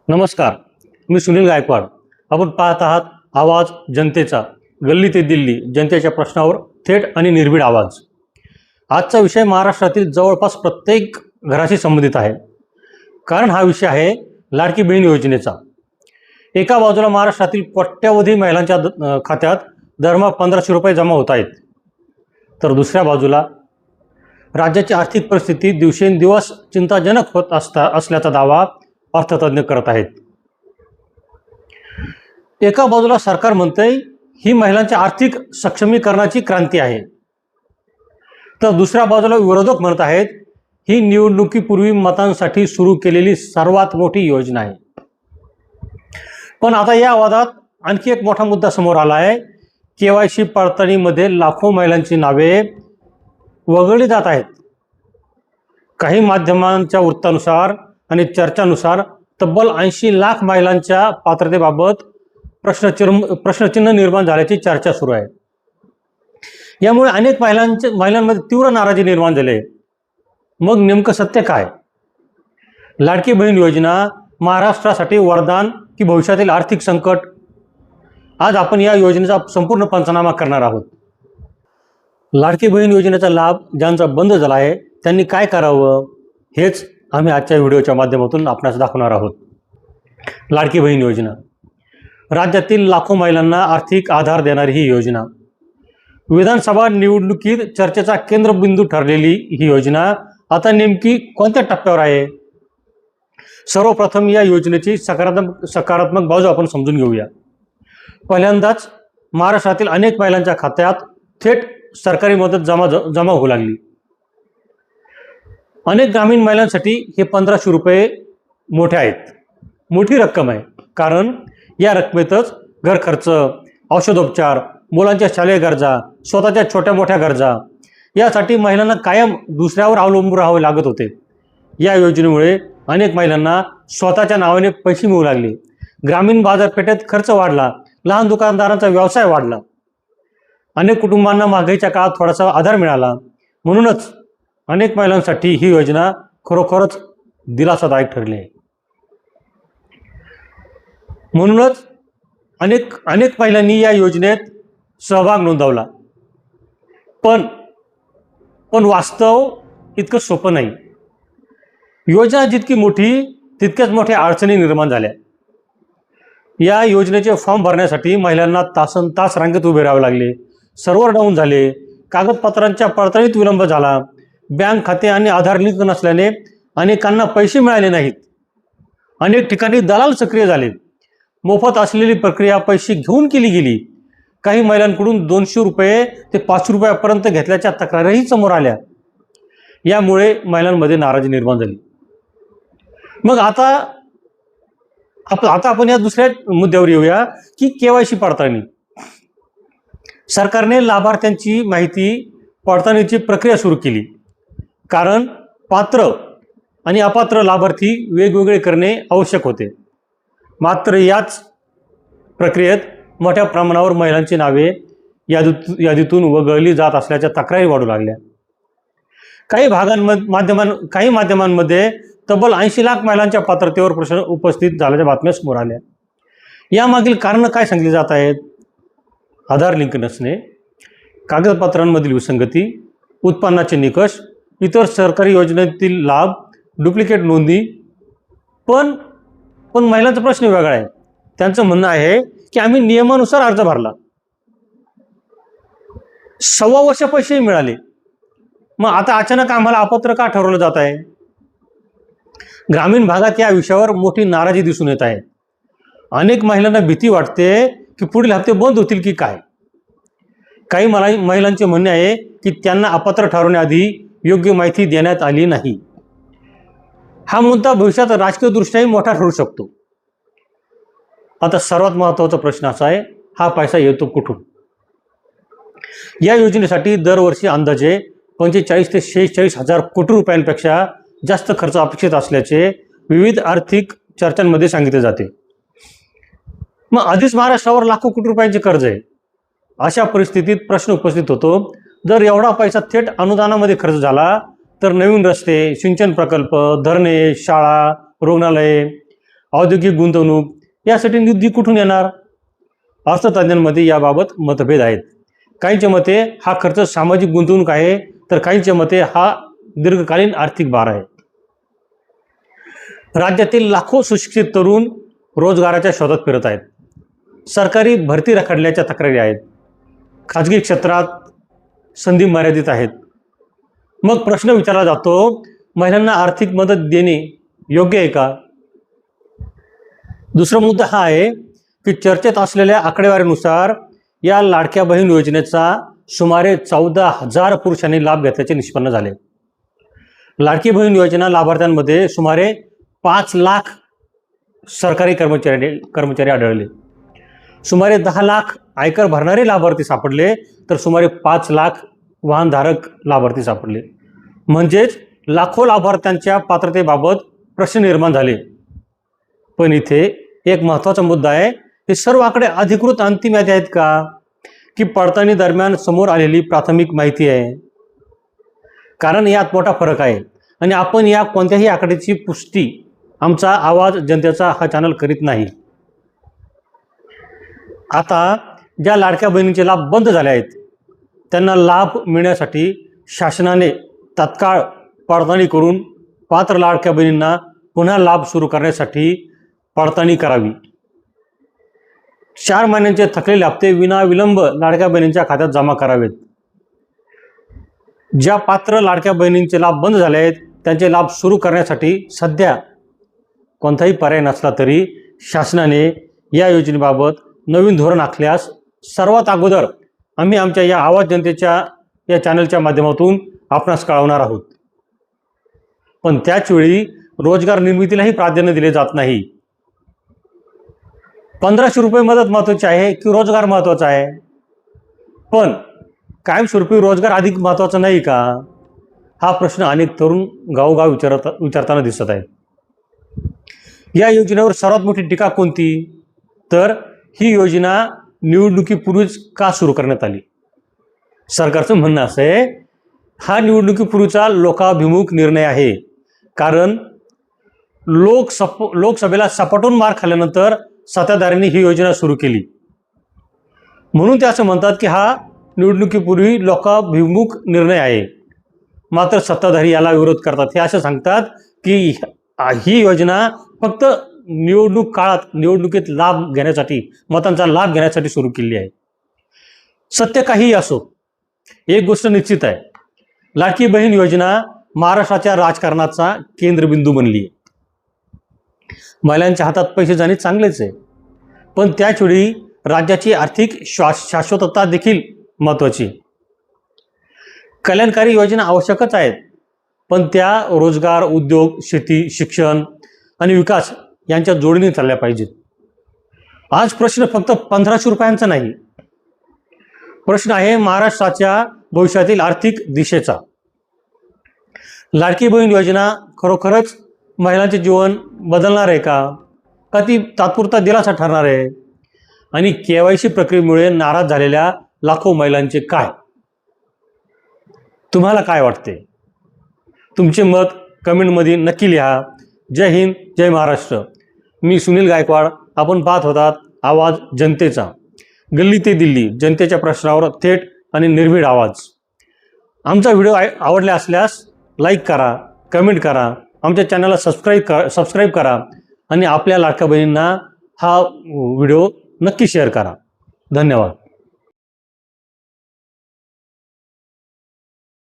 नमस्कार, मी सुनील गायकवाड. आपण पाहत आहात आवाज जनतेचा, गल्ली ते दिल्ली, जनतेच्या प्रश्नावर थेट आणि निर्भीड आवाज. आजचा विषय महाराष्ट्रातील जवळपास प्रत्येक घराशी संबंधित आहे, कारण हा विषय आहे लाडकी बहीण योजनेचा. एका बाजूला महाराष्ट्रातील कोट्यावधी महिलांच्या खात्यात दरमहा 1500 रुपये जमा होत आहेत, तर दुसऱ्या बाजूला राज्याची आर्थिक परिस्थिती दिवसेंदिवस चिंताजनक होत असल्याचा दावा अर्थतज्ञ करत आहेत. एका बाजूला सरकार म्हणतंय ही महिलांच्या आर्थिक सक्षमीकरणाची क्रांती आहे, तर दुसऱ्या बाजूला विरोधक म्हणत आहेत ही निवडणुकीपूर्वी मतांसाठी सुरू केलेली सर्वात मोठी योजना आहे. पण आता या वादात आणखी एक मोठा मुद्दा समोर आला आहे. KYC पडताळणीमध्ये लाखो महिलांची नावे वगळली जात आहेत. काही माध्यमांच्या वृत्तानुसार आणि चर्चानुसार तब्बल 80 लाख महिलांच्या पात्रतेबाबत प्रश्नचिन्ह निर्माण झाल्याची चर्चा सुरू आहे. यामुळे अनेक महिलांमध्ये तीव्र नाराजी निर्माण झाली आहे. मग नेमकं सत्य काय? लाडकी बहीण योजना महाराष्ट्रासाठी वरदान की भविष्यातील आर्थिक संकट? आज आपण या योजनेचा संपूर्ण पंचनामा करणार आहोत. लाडकी बहीण योजनेचा लाभ ज्यांचा बंद झाला आहे त्यांनी काय करावं हेच आम्ही आजच्या व्हिडिओच्या माध्यमातून आपणास दाखवणार आहोत. लाडकी बहीण योजना राज्यातील लाखो महिलांना आर्थिक आधार देणारी ही योजना, विधानसभा निवडणुकीत चर्चेचा केंद्रबिंदू ठरलेली ही योजना आता नेमकी कोणत्या टप्प्यावर आहे? सर्वप्रथम या योजनेची सकारात्मक बाजू आपण समजून घेऊया. पहिल्यांदाच महाराष्ट्रातील अनेक महिलांच्या खात्यात थेट सरकारी मदत जमा होऊ लागली. अनेक ग्रामीण महिलांसाठी हे 1500 रुपये मोठी रक्कम आहे, कारण या रकमेतच घर खर्च, औषधोपचार, मुलांच्या शालेय गरजा, स्वतःच्या छोट्या मोठ्या गरजा यासाठी महिलांना कायम दुसऱ्यावर अवलंबून राहावे लागत होते. या योजनेमुळे अनेक महिलांना स्वतःच्या नावाने पैसे मिळू लागले. ग्रामीण बाजारपेठेत खर्च वाढला, लहान दुकानदारांचा व्यवसाय वाढला. अनेक कुटुंबांना महागाईच्या काळात थोडासा आधार मिळाला. म्हणूनच अनेक महिलांसाठी ही योजना खरोखरच दिलासादायक ठरली आहे. म्हणूनच अनेक महिलांनी या योजनेत सहभाग नोंदवला. पण वास्तव इतकं सोपं नाही. योजना जितकी मोठी तितक्याच मोठ्या अडचणी निर्माण झाल्या. या योजनेचे फॉर्म भरण्यासाठी महिलांना तासनतास रांगेत उभे राहावे लागले. सर्व्हर डाऊन झाले, कागदपत्रांच्या पडताळणीत विलंब झाला, बँक खाते आणि आधार लिंक नसल्याने अनेकांना पैसे मिळाले नाहीत. अनेक ठिकाणी दलाल सक्रिय झाले. मोफत असलेली प्रक्रिया पैसे घेऊन केली गेली. काही महिलांकडून 200 रुपये ते 500 रुपयापर्यंत घेतल्याच्या तक्रारीही समोर आल्या. यामुळे महिलांमध्ये नाराजी निर्माण झाली. मग आता आपण या दुसऱ्या मुद्द्यावर येऊया की KYC पडताळणी. सरकारने लाभार्थ्यांची माहिती पडताळणीची प्रक्रिया सुरू केली, कारण पात्र आणि अपात्र लाभार्थी वेगवेगळे करणे आवश्यक होते. मात्र याच प्रक्रियेत मोठ्या प्रमाणावर महिलांची नावे यादीतून वगळली जात असल्याच्या तक्रारी वाढू लागल्या. काही माध्यमांमध्ये तब्बल 80 लाख महिलांच्या पात्रतेवर प्रश्न उपस्थित झाल्याच्या बातम्या समोर आल्या. यामागील कारणं काय सांगितली जात आहेत? आधार लिंक नसणे, कागदपत्रांमधील विसंगती, उत्पन्नाचे निकष, इतर सरकारी योजनेतील लाभ, डुप्लिकेट नोंदी. पण महिलांचा प्रश्न वेगळा आहे. त्यांचं म्हणणं आहे की आम्ही नियमानुसार अर्ज भरला, 1.25 वर्ष पैसेही मिळाले, मग आता अचानक आम्हाला अपात्र का ठरवलं जात आहे? ग्रामीण भागात या विषयावर मोठी नाराजी दिसून येत आहे. अनेक महिलांना भीती वाटते की पुढील हप्ते बंद होतील की काय. काही महिलांचे म्हणणे आहे की त्यांना अपात्र ठरवण्याआधी योग्य माहिती देण्यात आली नाही. हा मुद्दा भविष्यात राजकीयदृष्ट्याही मोठा ठरू शकतो. आता सर्वात महत्त्वाचा प्रश्न असा आहे, हा पैसा येतो कुठून? या योजनेसाठी दरवर्षी अंदाजे 45 ते 46 हजार कोटी रुपयांपेक्षा जास्त खर्च अपेक्षित असल्याचे विविध आर्थिक चर्चांमध्ये सांगितले जाते. मग आधीच महाराष्ट्रावर लाखो कोटी रुपयांचे कर्ज आहे. अशा परिस्थितीत प्रश्न उपस्थित होतो, जर एवढा पैसा थेट अनुदानामध्ये खर्च झाला तर नवीन रस्ते, सिंचन प्रकल्प, धरणे, शाळा, रुग्णालये औद्योगिक गुंतवणूक यासाठी निधी कुठून येणार? अर्थतज्ञांमध्ये याबाबत मतभेद आहेत. काहींच्या मते हा खर्च सामाजिक गुंतवणूक आहे, तर काहींच्या मते हा दीर्घकालीन आर्थिक भार आहे. राज्यातील लाखो सुशिक्षित तरुण रोजगाराच्या शोधात फिरत आहेत. सरकारी भरती रखडल्याच्या तक्रारी आहेत. खाजगी क्षेत्रात संधी मर्यादित आहेत. मग प्रश्न विचारला जातो, महिलांना आर्थिक मदत देणे योग्य आहे का? दुसरा मुद्दा हा आहे की चर्चेत असलेल्या आकडेवारीनुसार या लाडक्या बहीण योजनेचा सुमारे 14,000 पुरुषांनी लाभ घेतल्याचे निष्पन्न झाले. लाडकी बहीण योजना लाभार्थ्यांमध्ये सुमारे 5 लाख सरकारी कर्मचारी आढळले. सुमारे 10 लाख आयकर भरणारे लाभार्थी सापडले, तर सुमारे 5 लाख वाहनधारक लाभार्थी सापडले. म्हणजेच लाखो लाभार्थ्यांच्या पात्रतेबाबत प्रश्न निर्माण झाले. पण इथे एक महत्त्वाचा मुद्दा आहे, हे सर्व आकडे अधिकृत अंतिम यादी आहेत का, की पडताळणी दरम्यान समोर आलेली प्राथमिक माहिती आहे? कारण यात मोठा फरक आहे आणि आपण या कोणत्याही आकड्याची पुष्टी आमचा आवाज जनतेचा हा चॅनल करीत नाही. आता ज्या लाडक्या बहिणींचे लाभ बंद झाले आहेत, त्यांना लाभ मिळण्यासाठी शासनाने तात्काळ पडताळणी करून पात्र लाडक्या बहिणींना पुन्हा लाभ सुरू करण्यासाठी पडताळणी करावी. 4 महिन्यांचे थकलेले हप्ते विनाविलंब लाडक्या बहिणींच्या खात्यात जमा करावेत. ज्या पात्र लाडक्या बहिणींचे लाभ बंद झाले आहेत, त्यांचे लाभ सुरू करण्यासाठी सध्या कोणताही पर्याय नसला तरी शासनाने या योजनेबाबत नवीन धोरण आखल्यास सर्वात अगोदर आम्ही आमच्या या आवाज जनतेच्या या चॅनलच्या माध्यमातून आपणास कळवणार आहोत. पण त्याचवेळी रोजगार निर्मितीलाही प्राधान्य दिले जात नाही. 1500 रुपये मदत महत्त्वाची आहे की रोजगार महत्त्वाचा आहे? पण कायमस्वरूपी रोजगार अधिक महत्त्वाचा नाही का? हा प्रश्न अनेक तरुण गावोगाव विचारताना दिसत आहे. या योजनेवर सर्वात मोठी टीका कोणती? तर ही योजना निवडणुकीपूर्वीच का सुरू करण्यात आली? सरकारचं म्हणणं असं आहे, हा निवडणुकीपूर्वीचा लोकाभिमुख निर्णय आहे. कारण लोकसभेला सपाटून मार खाल्ल्यानंतर सत्ताधाऱ्यांनी ही योजना सुरू केली. म्हणून ते असं म्हणतात की हा निवडणुकीपूर्वी लोकाभिमुख निर्णय आहे. मात्र सत्ताधारी याला विरोध करतात. हे असं सांगतात की ही योजना फक्त निवडणूक काळात निवडणुकीत लाभ घेण्यासाठी, मतांचा लाभ घेण्यासाठी सुरू केली आहे. सत्य काहीही असो, एक गोष्ट निश्चित आहे, लाडकी बहीण योजना महाराष्ट्राच्या राजकारणाचा केंद्रबिंदू बनली आहे. महिलांच्या हातात पैसे जाणे चांगलेच आहे, पण त्याचवेळी राज्याची आर्थिक शाश्वतता देखील महत्त्वाची. कल्याणकारी योजना आवश्यकच आहेत, पण त्या रोजगार, उद्योग, शेती, शिक्षण आणि विकास यांच्या जोडीने चालल्या पाहिजेत. आज प्रश्न फक्त 1500 रुपयांचा नाही, प्रश्न आहे महाराष्ट्राच्या भविष्यातील आर्थिक दिशेचा. लाडकी बहीण योजना खरोखरच महिलांचे जीवन बदलणार आहे का ती तात्पुरता दिलासा ठरणार आहे? आणि KYC प्रक्रियेमुळे नाराज झालेल्या लाखो महिलांचे काय? तुम्हाला काय वाटते? तुमचे मत कमेंटमध्ये नक्की लिहा. जय हिंद, जय महाराष्ट्र. मी सुनील गायकवाड. आपण पाहत होतात आवाज जनतेचा. गल्ली ते दिल्ली, जनतेच्या प्रश्नावर थेट आणि निर्भीड आवाज. आमचा व्हिडिओ आवडला असल्यास लाईक करा, कमेंट करा, आमच्या चॅनलला सबस्क्राईब करा आणि आपल्या लाडक्या बहिणींना हा व्हिडिओ नक्की शेअर करा. धन्यवाद.